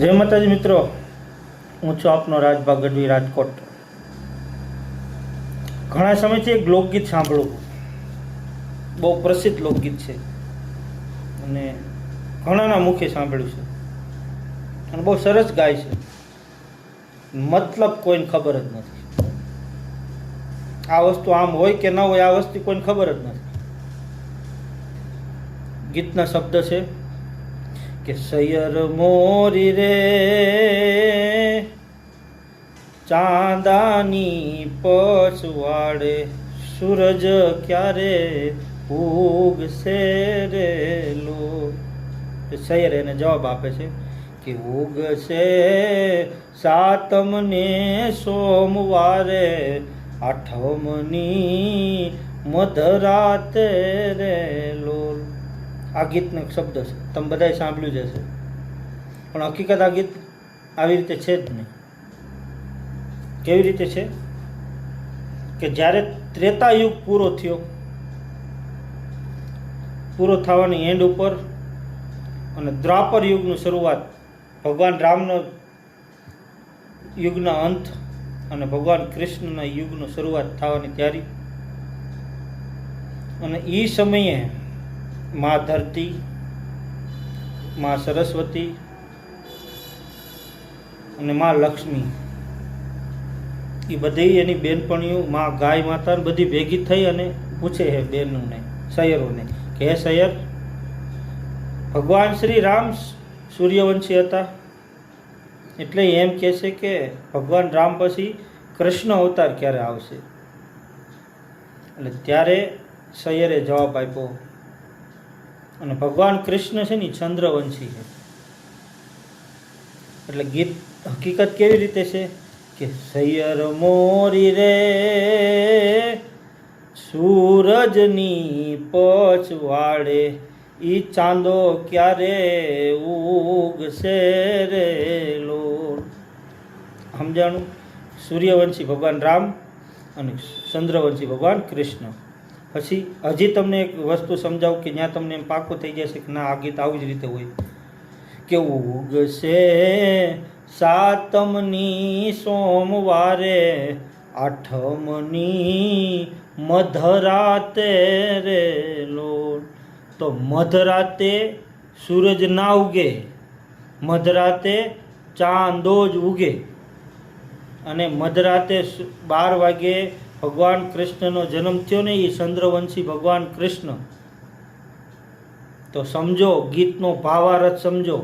જય માતાજી મિત્રો, હું છું આપનો રાજભા ગઢવી રાજકોટ. ઘણા સમયથી એક લોકગીત સાંભળું, બહુ પ્રસિદ્ધ લોકગીત છે અને ઘણાના મુખે સાંભળ્યું છે અને બહુ સરસ ગાય છે. મતલબ કોઈને ખબર જ નથી. આ વસ્તુ આમ હોય કે ન હોય આ વસ્તુ કોઈને ખબર જ નથી. ગીતના શબ્દ છે કે સૈયર મોરી રે ચાંદાની પછવાડે સૂરજ ક્યારે ઉગશે રે લો. સૈયર એને જવાબ આપે છે કે ઉગશે સાતમને સોમવારે આઠમની મધરાતે રે લોલ. આ ગીતનો શબ્દ છે, તમે બધાએ સાંભળ્યું જ હશે, પણ હકીકત આ ગીત આવી રીતે છે જ નહીં. કેવી રીતે છે કે જ્યારે ત્રેતા યુગ પૂરો થયો, પૂરો થવાની એન્ડ ઉપર અને દ્વાપર યુગની શરૂઆત, ભગવાન રામનો યુગના અંત અને ભગવાન કૃષ્ણના યુગનો શરૂઆત થવાની તૈયારી. અને એ સમયે મા ધરતી, મા સરસ્વતી અને મા લક્ષ્મી એ બધી એની બેનપણીઓ મા ગાય માતા બધી ભેગી થઈ અને પૂછે હે બેનોને, સૈયરોને કે હે સૈયર, ભગવાન શ્રી રામ સૂર્યવંશી હતા, એટલે એમ કહે છે કે ભગવાન રામ પછી કૃષ્ણ અવતાર ક્યારે આવશે? એટલે ત્યારે સૈયરે જવાબ આપ્યો, અને ભગવાન કૃષ્ણ છે ને ચંદ્રવંશી છે. એટલે ગીત હકીકત કેવી રીતે છે કે સૈયર મોરી રે સૂરજની પછવાડે ઈ ચાંદો ક્યારે ઉગશે રે લો. સમજાણું? સૂર્યવંશી ભગવાન રામ અને ચંદ્રવંશી ભગવાન કૃષ્ણ. પછી હજી તમને એક વસ્તુ સમજાવું કે જ્યાં તમને એમ પાકું થઈ જશે કે ના આ ગીત આવું જ રીતે હોય કે ઉગશે સાતમની સોમવારે આઠમની મધરાતે રે લો. તો મધરાતે સૂરજ ના ઉગે, મધરાતે ચાંદો જ ઉગે, અને મધરાતે 12 વાગે ભગવાન કૃષ્ણનો જન્મ થયો ને એ ચંદ્રવંશી ભગવાન કૃષ્ણ. તો સમજો, ગીતનો ભાવાર્થ સમજો.